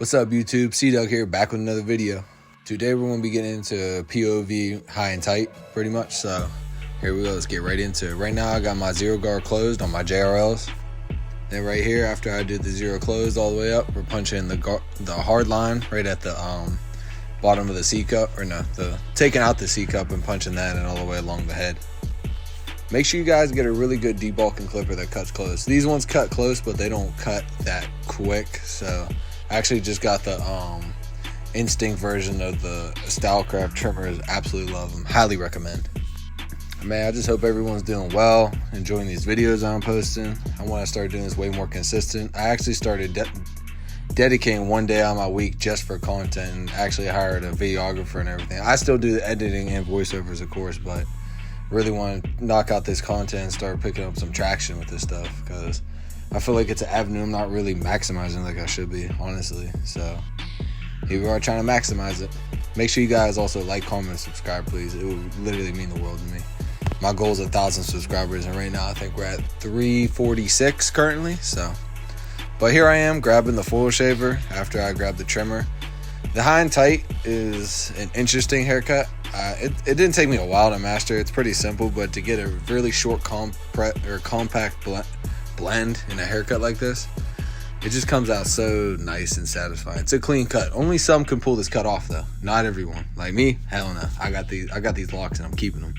What's up, YouTube? C-Doug here, back with another video. Today we're going to be getting into POV high and tight, pretty much. So here we go. Let's get right into it. Right now I got my zero guard closed on my JRLs. Then right here, after I did the zero closed all the way up, we're punching the hard line right at the bottom of the C cup, or no, taking out the C cup and punching that in all the way along the head. Make sure you guys get a really good debulking clipper that cuts close. These ones cut close, but they don't cut that quick. So I actually just got the Instinct version of the Stylecraft trimmers. Absolutely love them. Highly recommend. Man, I just hope everyone's doing well, enjoying these videos I'm posting. I want to start doing this way more consistent. I actually started dedicating one day on my week just for content, and actually hired a videographer and everything. I still do the editing and voiceovers, of course, but really want to knock out this content and start picking up some traction with this stuff, because I feel like it's an avenue I'm not really maximizing like I should be, honestly. So here we are trying to maximize it. Make sure you guys also like, comment, and subscribe, please. It would literally mean the world to me. My goal is 1,000 subscribers, and right now I think we're at 346 currently. So, but here I am grabbing the full shaver after I grabbed the trimmer. The high and tight is an interesting haircut. It didn't take me a while to master. It's pretty simple, but to get a really short compact blend in a haircut like this, it just comes out so nice and satisfying. It's a clean cut. Only some can pull this cut off though. Not everyone. Like me, hell no. I got these locks and I'm keeping them.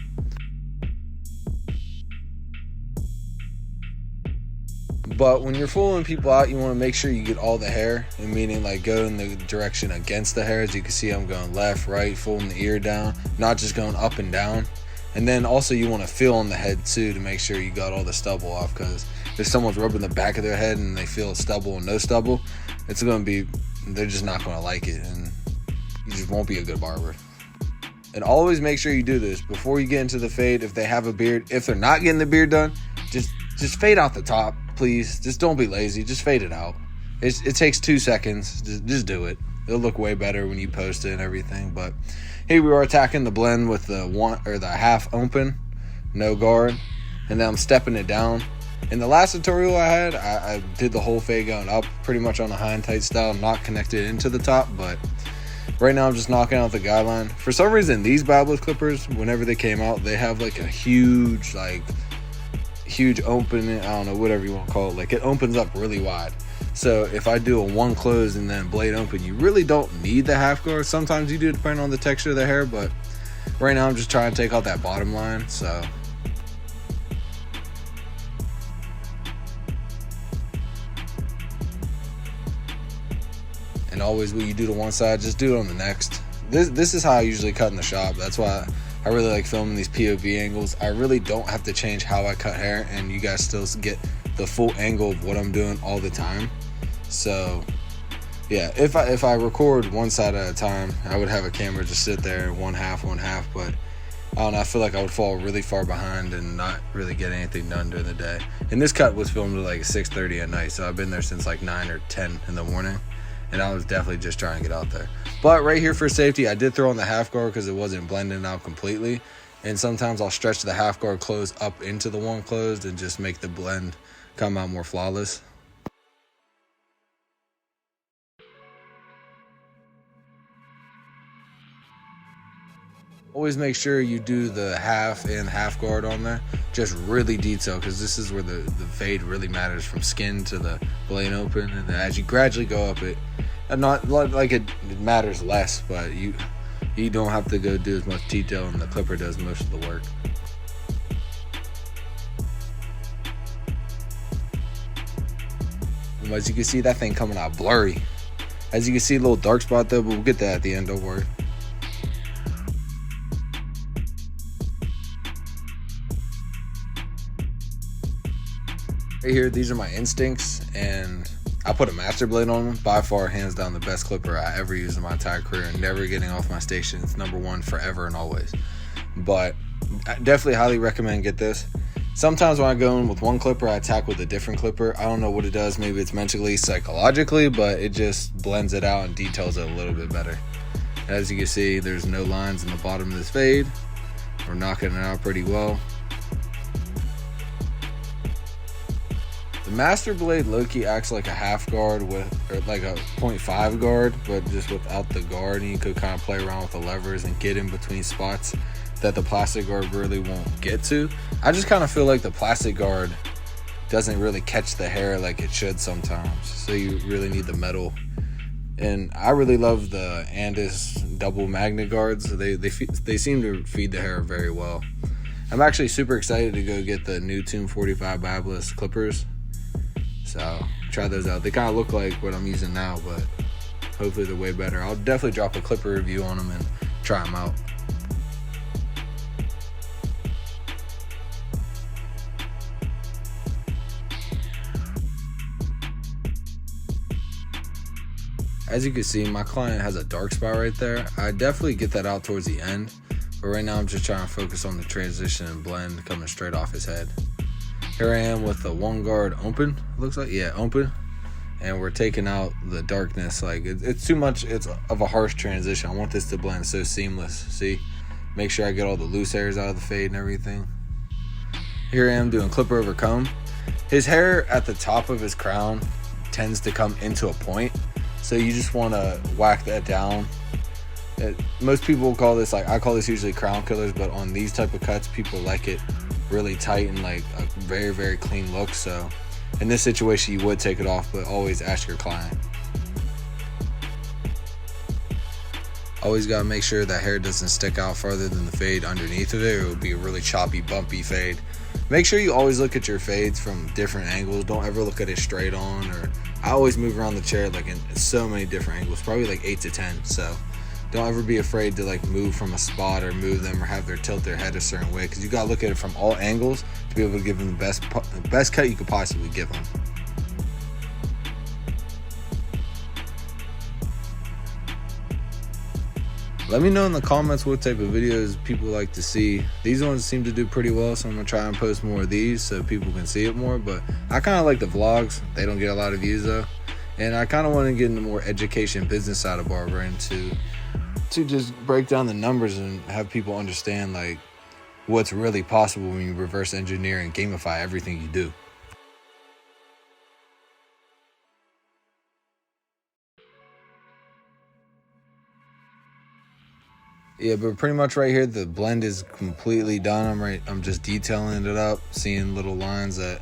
But when you're fooling people out, you want to make sure you get all the hair, and meaning like go in the direction against the hair. As you can see, I'm going left, right, folding the ear down, not just going up and down. And then also you want to feel on the head too to make sure you got all the stubble off, because if someone's rubbing the back of their head and they feel stubble and no stubble, it's going to be, they're just not going to like it, and you just won't be a good barber. And always make sure you do this before you get into the fade. If they have a beard, if they're not getting the beard done, just fade out the top, please. Just don't be lazy. Just fade it out. It takes 2 seconds. Just do it. It'll look way better when you post it and everything. But here we are attacking the blend with the half open, no guard, and then I'm stepping it down. In the last tutorial I had, I did the whole fade going up, pretty much on a high and tight style, not connected into the top. But right now I'm just knocking out the guideline. For some reason, these Babblers clippers, whenever they came out, they have like a huge opening, I don't know, whatever you want to call it. Like, it opens up really wide. So if I do a one close and then blade open, you really don't need the half guard. Sometimes you do, depending on the texture of the hair, but right now I'm just trying to take out that bottom line. So and always when you do the one side, just do it on the next. This is how I usually cut in the shop. That's why I really like filming these POV angles. I really don't have to change how I cut hair, and you guys still get the full angle of what I'm doing all the time. So yeah, if I record one side at a time, I would have a camera just sit there one half, but I don't know, I feel like I would fall really far behind and not really get anything done during the day. And this cut was filmed at like 6:30 at night, so I've been there since like 9 or 10 in the morning, and I was definitely just trying to get out there. But right here for safety, I did throw on the half guard because it wasn't blending out completely. And sometimes I'll stretch the half guard close up into the one closed and just make the blend come out more flawless. Always make sure you do the half and half guard on there. Just really detail, because this is where the fade really matters, from skin to the blade open. And then as you gradually go up it, not like it matters less, but you don't have to go do as much detail, and the clipper does most of the work. And as you can see, that thing coming out blurry. As you can see, a little dark spot though, but we'll get that at the end, don't worry. Right here, these are my Instincts, and I put a master blade on them. By far, hands down, the best clipper I ever used in my entire career, and never getting off my station. It's #1 forever and always. But I definitely highly recommend get this. Sometimes when I go in with one clipper, I attack with a different clipper. I don't know what it does. Maybe it's mentally, psychologically, but it just blends it out and details it a little bit better. As you can see, there's no lines in the bottom of this fade. We're knocking it out pretty well. The master blade low-key acts like a half guard or like a 0.5 guard, but just without the guard, and you could kind of play around with the levers and get in between spots that the plastic guard really won't get to. I just kind of feel like the plastic guard doesn't really catch the hair like it should sometimes, so you really need the metal. And I really love the Andis double magnet guards. They seem to feed the hair very well. I'm actually super excited to go get the new Tomb 45 Babbless clippers. So try those out. They kind of look like what I'm using now, but hopefully they're way better. I'll definitely drop a clipper review on them and try them out. As you can see, my client has a dark spot right there. I definitely get that out towards the end, but right now I'm just trying to focus on the transition and blend coming straight off his head. Here I am with the one guard open, looks like, yeah, open. And we're taking out the darkness. Like it's too much, it's of a harsh transition. I want this to blend so seamless. See, make sure I get all the loose hairs out of the fade and everything. Here I am doing clipper over comb. His hair at the top of his crown tends to come into a point. So you just want to whack that down. Most people will call this, like I call this usually crown killers, but on these type of cuts, people like it really tight and like a very, very clean look. So in this situation, you would take it off, but always ask your client. Always got to make sure that hair doesn't stick out farther than the fade underneath of it. It would be a really choppy, bumpy fade. Make sure you always look at your fades from different angles. Don't ever look at it straight on. Or I always move around the chair like in so many different angles, probably like 8 to 10. So don't ever be afraid to like move from a spot or move them or have their tilt their head a certain way, because you got to look at it from all angles to be able to give them the best cut you could possibly give them. Let me know in the comments what type of videos people like to see. These ones seem to do pretty well, so I'm going to try and post more of these so people can see it more. But I kind of like the vlogs. They don't get a lot of views though. And I kind of want to get into more education business side of barbering to just break down the numbers and have people understand like what's really possible when you reverse engineer and gamify everything you do. Yeah, but pretty much right here, the blend is completely done. I'm just detailing it up, seeing little lines that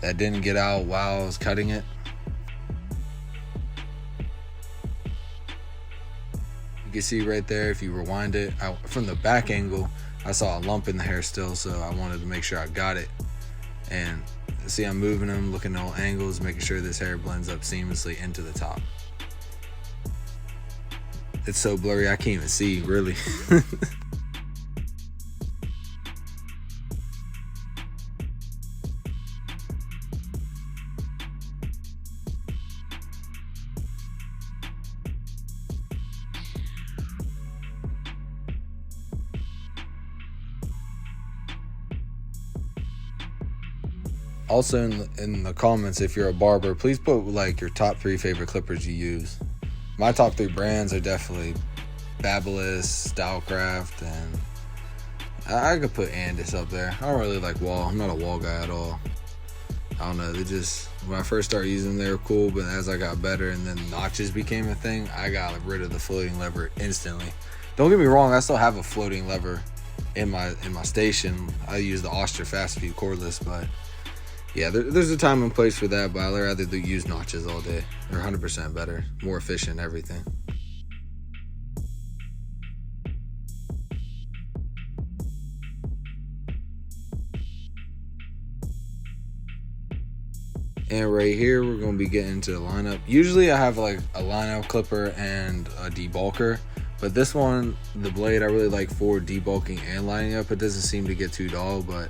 didn't get out while I was cutting it. You can see right there, if you rewind it, from the back angle, I saw a lump in the hair still, so I wanted to make sure I got it. And see, I'm moving them, looking at all angles, making sure this hair blends up seamlessly into the top. It's so blurry, I can't even see, really. Also in the comments, if you're a barber, please put like your top 3 favorite clippers you use. My top 3 brands are definitely Babbless, Stylecraft, and I could put Andis up there. I don't really like Wall. I'm not a Wall guy at all. I don't know. They just, when I first started using them, they were cool, but as I got better and then notches became a thing, I got rid of the floating lever instantly. Don't get me wrong, I still have a floating lever in my station. I use the Oster Fast Feed cordless, but yeah, there's a time and place for that, but I'd rather use notches all day. They're 100% better, more efficient, everything. And right here, we're going to be getting into the lineup. Usually I have like a lineup clipper and a debulker, but this one, the blade, I really like for debulking and lining up. It doesn't seem to get too dull, but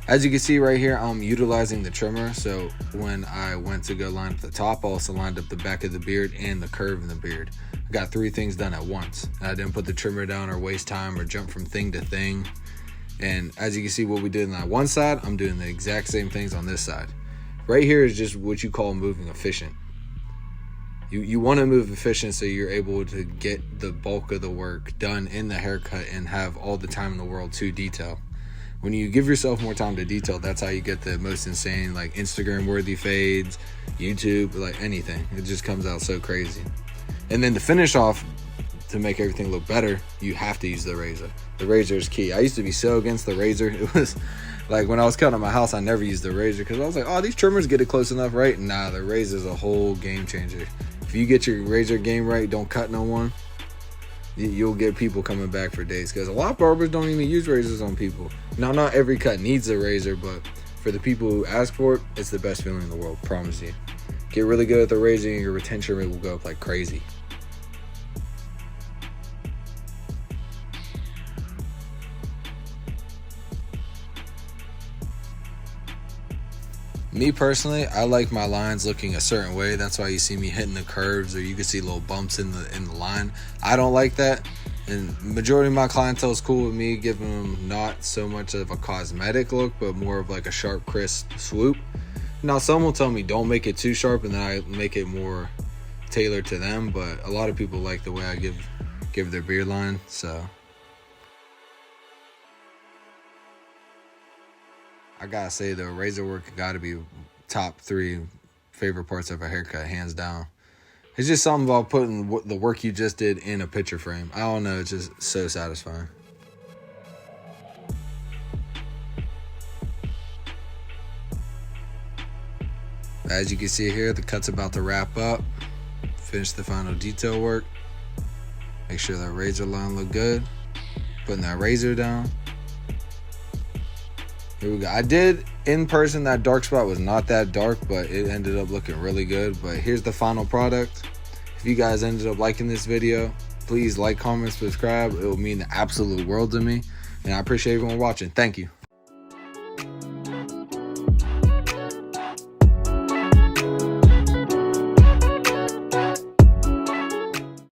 as you can see right here, I'm utilizing the trimmer. So when I went to go line up the top, I also lined up the back of the beard and the curve in the beard. I got 3 things done at once. I didn't put the trimmer down or waste time or jump from thing to thing. And as you can see what we did on that one side, I'm doing the exact same things on this side. Right here is just what you call moving efficient. You want to move efficient so you're able to get the bulk of the work done in the haircut and have all the time in the world to detail. when you give yourself more time to detail, that's how you get the most insane, like Instagram worthy fades, YouTube, like anything. It just comes out so crazy. And then to finish off, to make everything look better, you have to use the razor. The razor is key. I used to be so against the razor. It was like when I was cutting my house, I never used the razor because I was like, oh, these trimmers get it close enough, right? Nah, the razor is a whole game changer. If you get your razor game right, don't cut no one, you'll get people coming back for days, because a lot of barbers don't even use razors on people. Now, not every cut needs a razor, but for the people who ask for it, it's the best feeling in the world, promise you. Get really good at the razor and your retention rate will go up like crazy. Me personally, I like my lines looking a certain way. That's why you see me hitting the curves, or you can see little bumps in the line. I don't like that, and majority of my clientele is cool with me giving them not so much of a cosmetic look, but more of like a sharp, crisp swoop. Now, some will tell me don't make it too sharp, and then I make it more tailored to them. But a lot of people like the way I give their beard line, so. I gotta say though, razor work gotta be top 3 favorite parts of a haircut, hands down. It's just something about putting the work you just did in a picture frame. I don't know, it's just so satisfying. As you can see here, the cut's about to wrap up. Finish the final detail work. Make sure that razor line look good. Putting that razor down. Here we go. I did in person, that dark spot was not that dark, but it ended up looking really good. But here's the final product. If you guys ended up liking this video, please like, comment, subscribe. It will mean the absolute world to me. And I appreciate everyone watching. Thank you.